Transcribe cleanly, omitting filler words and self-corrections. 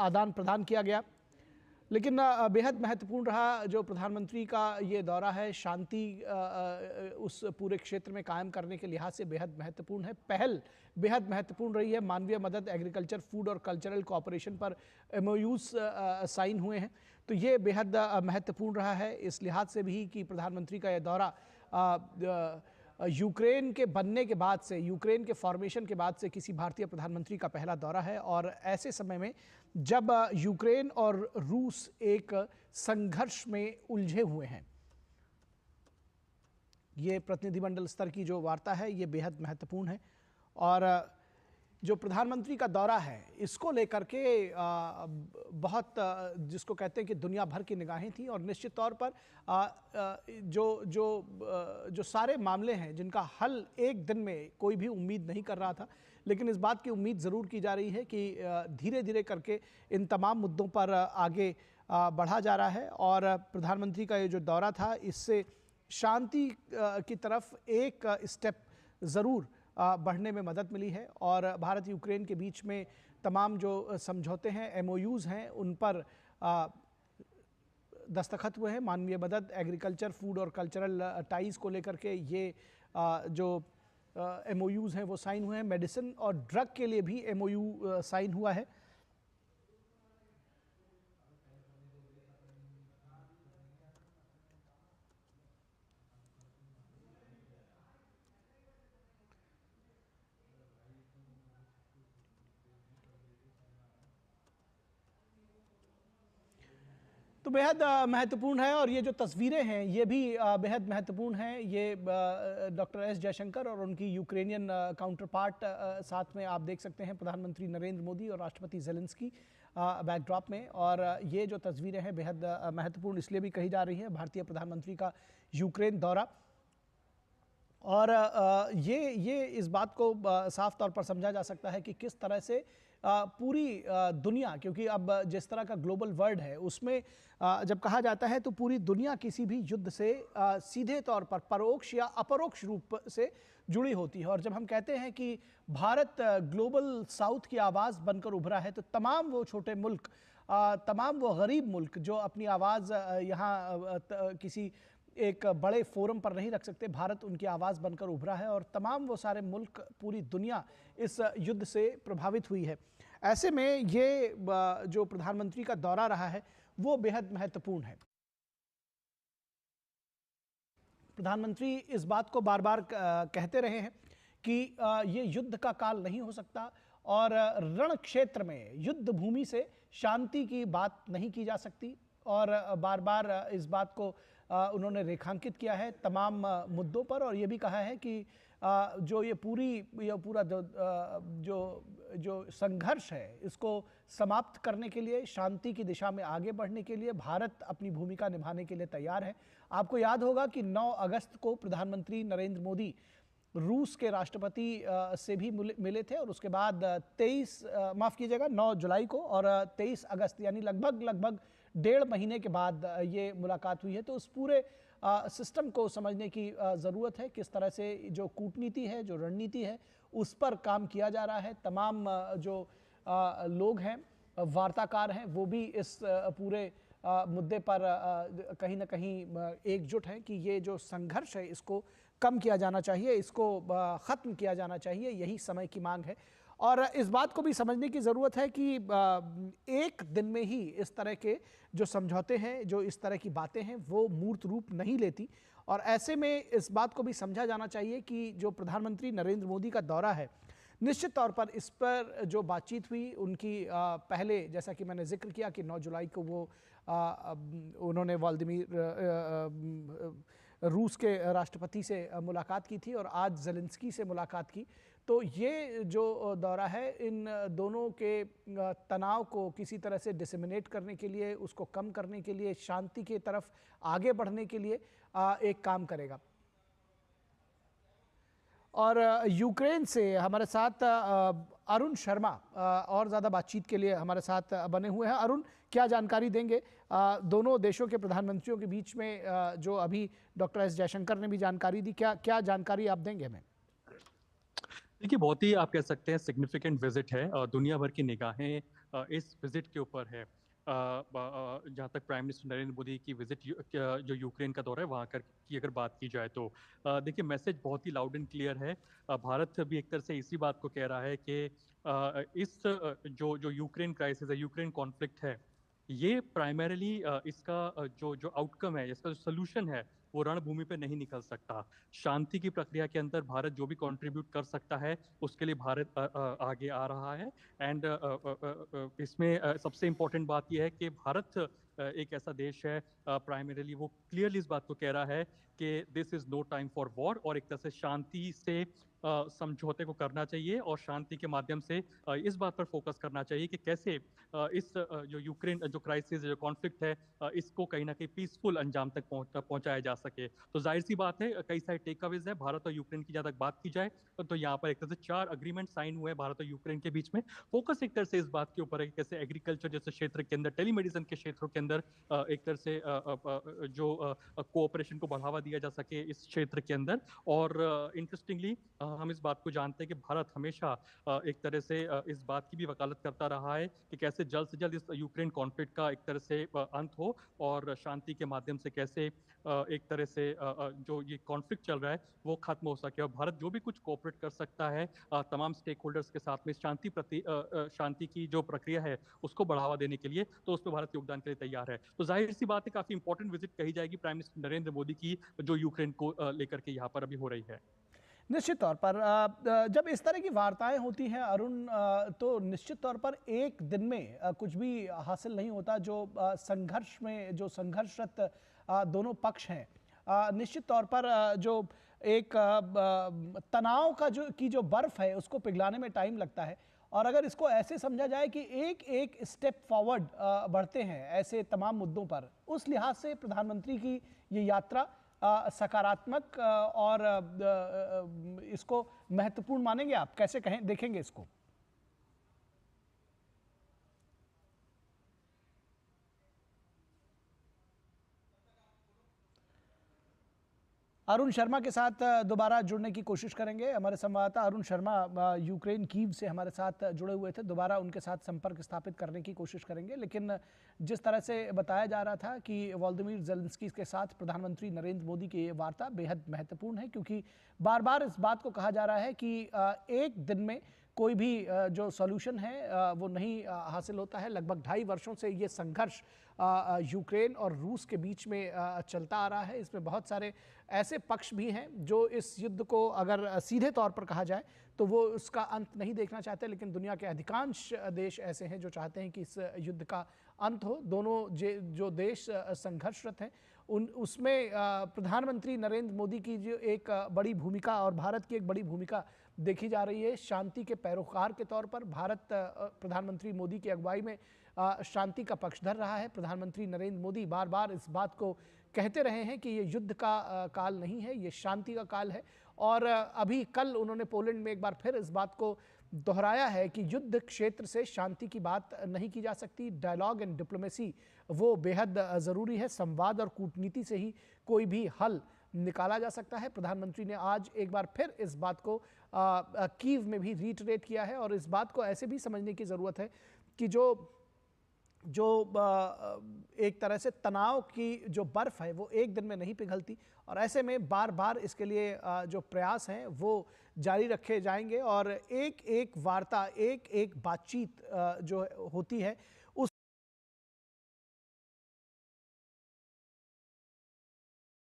आदान प्रदान किया गया। लेकिन बेहद महत्वपूर्ण रहा जो प्रधानमंत्री का ये दौरा है, शांति उस पूरे क्षेत्र में कायम करने के लिहाज से बेहद महत्वपूर्ण है। पहल बेहद महत्वपूर्ण रही है। मानवीय मदद, एग्रीकल्चर, फूड और कल्चरल कोऑपरेशन पर MOUs साइन हुए हैं, तो ये बेहद महत्वपूर्ण रहा है इस लिहाज से भी कि प्रधानमंत्री का यह दौरा यूक्रेन के बनने के बाद से, यूक्रेन के फॉर्मेशन के बाद से किसी भारतीय प्रधानमंत्री का पहला दौरा है। और ऐसे समय में जब यूक्रेन और रूस एक संघर्ष में उलझे हुए हैं, ये प्रतिनिधिमंडल स्तर की जो वार्ता है ये बेहद महत्वपूर्ण है। और जो प्रधानमंत्री का दौरा है इसको लेकर के बहुत जिसको कहते हैं कि दुनिया भर की निगाहें थी। और निश्चित तौर पर जो सारे मामले हैं जिनका हल एक दिन में कोई भी उम्मीद नहीं कर रहा था, लेकिन इस बात की उम्मीद ज़रूर की जा रही है कि धीरे धीरे करके इन तमाम मुद्दों पर आगे बढ़ा जा रहा है। और प्रधानमंत्री का ये जो दौरा था इससे शांति की तरफ एक स्टेप ज़रूर बढ़ने में मदद मिली है। और भारत यूक्रेन के बीच में तमाम जो समझौते हैं, MOUs हैं, उन पर दस्तखत हुए हैं। मानवीय मदद, एग्रीकल्चर, फूड और कल्चरल टाइज़ को लेकर के ये जो MOUs हैं वो साइन हुए हैं। मेडिसिन और ड्रग के लिए भी MOU साइन हुआ है। तो बेहद महत्वपूर्ण है। और ये जो तस्वीरें हैं ये भी बेहद महत्वपूर्ण हैं। ये डॉक्टर एस जयशंकर और उनकी यूक्रेनियन काउंटर पार्ट साथ में आप देख सकते हैं, प्रधानमंत्री नरेंद्र मोदी और राष्ट्रपति ज़ेलेंस्की बैकड्रॉप में। और ये जो तस्वीरें हैं बेहद महत्वपूर्ण इसलिए भी कही जा रही है, भारतीय प्रधानमंत्री का यूक्रेन दौरा। और ये इस बात को साफ तौर पर समझा जा सकता है कि किस तरह से पूरी दुनिया, क्योंकि अब जिस तरह का ग्लोबल वर्ल्ड है उसमें जब कहा जाता है तो पूरी दुनिया किसी भी युद्ध से सीधे तौर पर परोक्ष या अपरोक्ष रूप से जुड़ी होती है। और जब हम कहते हैं कि भारत ग्लोबल साउथ की आवाज़ बनकर उभरा है, तो तमाम वो छोटे मुल्क, तमाम वो गरीब मुल्क जो अपनी आवाज़ यहाँ किसी एक बड़े फोरम पर नहीं रख सकते, भारत उनकी आवाज़ बनकर उभरा है। और तमाम वो सारे मुल्क, पूरी दुनिया इस युद्ध से प्रभावित हुई है। ऐसे में ये जो प्रधानमंत्री का दौरा रहा है वो बेहद महत्वपूर्ण है। प्रधानमंत्री इस बात को बार बार कहते रहे हैं कि ये युद्ध का काल नहीं हो सकता और रण क्षेत्र में, युद्ध भूमि से शांति की बात नहीं की जा सकती। और बार बार इस बात को उन्होंने रेखांकित किया है तमाम मुद्दों पर। और ये भी कहा है कि जो ये पूरा जो संघर्ष है इसको समाप्त करने के लिए, शांति की दिशा में आगे बढ़ने के लिए भारत अपनी भूमिका निभाने के लिए तैयार है। आपको याद होगा कि 9 अगस्त को प्रधानमंत्री नरेंद्र मोदी रूस के राष्ट्रपति से भी मिले थे। और उसके बाद 9 जुलाई को और 23 अगस्त यानी लगभग 1.5 महीने के बाद ये मुलाकात हुई है। तो उस पूरे सिस्टम को समझने की ज़रूरत है, किस तरह से जो कूटनीति है, जो रणनीति है, उस पर काम किया जा रहा है। तमाम जो लोग हैं, वार्ताकार हैं, वो भी इस पूरे मुद्दे पर कहीं ना कहीं एकजुट हैं कि ये जो संघर्ष है इसको कम किया जाना चाहिए, इसको ख़त्म किया जाना चाहिए, यही समय की मांग है। और इस बात को भी समझने की ज़रूरत है कि एक दिन में ही इस तरह के जो समझौते हैं, जो इस तरह की बातें हैं, वो मूर्त रूप नहीं लेती। और ऐसे में इस बात को भी समझा जाना चाहिए कि जो प्रधानमंत्री नरेंद्र मोदी का दौरा है, निश्चित तौर पर इस पर जो बातचीत हुई उनकी पहले, जैसा कि मैंने जिक्र किया कि 9 जुलाई को वो उन्होंने रूस के राष्ट्रपति से मुलाकात की थी और आज ज़ेलेंस्की से मुलाकात की। तो ये जो दौरा है इन दोनों के तनाव को किसी तरह से डिसेमिनेट करने के लिए, उसको कम करने के लिए, शांति की तरफ आगे बढ़ने के लिए एक काम करेगा। और यूक्रेन से हमारे साथ अरुण शर्मा और ज़्यादा बातचीत के लिए हमारे साथ बने हुए हैं। अरुण, क्या जानकारी देंगे दोनों देशों के प्रधानमंत्रियों के बीच में जो अभी डॉक्टर एस जयशंकर ने भी जानकारी दी, क्या जानकारी आप देंगे हमें? देखिए, बहुत ही आप कह सकते हैं सिग्निफिकेंट विजिट है और दुनिया भर की निगाहें इस विजिट के ऊपर है। जहाँ तक प्राइम मिनिस्टर नरेंद्र मोदी की विजिट जो यूक्रेन का दौरा है वहाँ कर की अगर बात की जाए तो देखिए मैसेज बहुत ही लाउड एंड क्लियर है। भारत भी एक तरह से इसी बात को कह रहा है कि इस जो जो यूक्रेन क्राइसिस है, यूक्रेन कॉन्फ्लिक्ट है, ये प्राइमरीली इसका जो जो आउटकम है, इसका जो सोल्यूशन है, वो रणभूमि पे नहीं निकल सकता। शांति की प्रक्रिया के अंदर भारत जो भी कंट्रीब्यूट कर सकता है उसके लिए भारत आगे आ रहा है। एंड इसमें सबसे इम्पोर्टेंट बात यह है कि भारत एक ऐसा देश है, प्राइमरीली वो क्लियरली इस बात को कह रहा है कि this is no time for war, और एक तरह से शांति से समझौते को करना चाहिए और शांति के माध्यम से इस बात पर फोकस करना चाहिए कि कैसे इस जो यूक्रेन जो क्राइसिस जो कॉन्फ्लिक्ट है, इसको कहीं ना कहीं पीसफुल अंजाम तक पहुंचाया जा सके। तो जाहिर सी बात है कई सारे टेकअवेज है भारत और यूक्रेन की। जहां तक बात की जाए तो यहाँ पर एक तरह से 4 अग्रीमेंट साइन हुए हैं भारत और यूक्रेन के बीच में। फोकस एक तरह से इस बात के ऊपर है कि कैसे एग्रीकल्चर जैसे क्षेत्र के अंदर, टेलीमेडिसिन के क्षेत्रों के अंदर एक तरह से जो कोऑपरेशन को बढ़ावा दिया जा सके इस क्षेत्र के अंदर। और इंटरेस्टिंगली हम इस बात को जानते हैं कि भारत हमेशा एक तरह से इस बात की भी वकालत करता रहा है कि कैसे जल्द से जल्द इस यूक्रेन कॉन्फ्लिक्ट का एक तरह से अंत हो और शांति के माध्यम से कैसे एक तरह से जो ये कॉन्फ्लिक्ट चल रहा है वो खत्म हो सके। और भारत जो भी कुछ कोऑपरेट कर सकता है तमाम स्टेक होल्डर्स के साथ में शांति की जो प्रक्रिया है उसको बढ़ावा देने के लिए, तो उस पर भारत योगदान के लिए तैयार है। तो जाहिर सी बात है काफी इंपॉर्टेंट विजिट कही जाएगी प्राइम मिनिस्टर नरेंद्र मोदी की जो यूक्रेन को लेकर के यहाँ पर अभी हो रही है। निश्चित तौर पर जब इस तरह की वार्ताएं होती हैं अरुण, तो निश्चित तौर पर एक दिन में कुछ भी हासिल नहीं होता। जो संघर्ष में जो संघर्षरत दोनों पक्ष हैं, निश्चित तौर पर जो एक तनाव का जो बर्फ है उसको पिघलाने में टाइम लगता है। और अगर इसको ऐसे समझा जाए कि एक एक स्टेप फॉरवर्ड बढ़ते हैं ऐसे तमाम मुद्दों पर, उस लिहाज से प्रधानमंत्री की ये यात्रा सकारात्मक और इसको महत्वपूर्ण मानेंगे आप? कैसे कहें, देखेंगे इसको? अरुण शर्मा के साथ दोबारा जुड़ने की कोशिश करेंगे। हमारे संवाददाता अरुण शर्मा यूक्रेन कीव से हमारे साथ जुड़े हुए थे। दोबारा उनके साथ संपर्क स्थापित करने की कोशिश करेंगे। लेकिन जिस तरह से बताया जा रहा था कि वोलोदिमीर ज़ेलेंस्की के साथ प्रधानमंत्री नरेंद्र मोदी की ये वार्ता बेहद महत्वपूर्ण है, क्योंकि बार बार इस बात को कहा जा रहा है कि एक दिन में कोई भी जो सॉल्यूशन है वो नहीं हासिल होता है। लगभग 2.5 वर्षों से ये संघर्ष यूक्रेन और रूस के बीच में चलता आ रहा है। इसमें बहुत सारे ऐसे पक्ष भी हैं जो इस युद्ध को अगर सीधे तौर पर कहा जाए तो वो उसका अंत नहीं देखना चाहते, लेकिन दुनिया के अधिकांश देश ऐसे हैं जो चाहते हैं कि इस युद्ध का अंत हो। दोनों जो देश संघर्षरत हैं उसमें प्रधानमंत्री नरेंद्र मोदी की जो एक बड़ी भूमिका और भारत की एक बड़ी भूमिका देखी जा रही है। शांति के पैरोकार के तौर पर भारत प्रधानमंत्री मोदी की अगुवाई में शांति का पक्षधर रहा है। प्रधानमंत्री नरेंद्र मोदी बार बार इस बात को कहते रहे हैं कि ये युद्ध का काल नहीं है, ये शांति का काल है। और अभी कल उन्होंने पोलैंड में एक बार फिर इस बात को दोहराया है कि युद्ध क्षेत्र से शांति की बात नहीं की जा सकती। डायलॉग एंड डिप्लोमेसी वो बेहद ज़रूरी है। संवाद और कूटनीति से ही कोई भी हल निकाला जा सकता है। प्रधानमंत्री ने आज एक बार फिर इस बात को कीव में भी रीटरेट किया है। और इस बात को ऐसे भी समझने की ज़रूरत है कि जो एक तरह से तनाव की जो बर्फ़ है वो एक दिन में नहीं पिघलती, और ऐसे में बार बार इसके लिए जो प्रयास हैं वो जारी रखे जाएंगे। और एक एक वार्ता, एक एक बातचीत जो होती है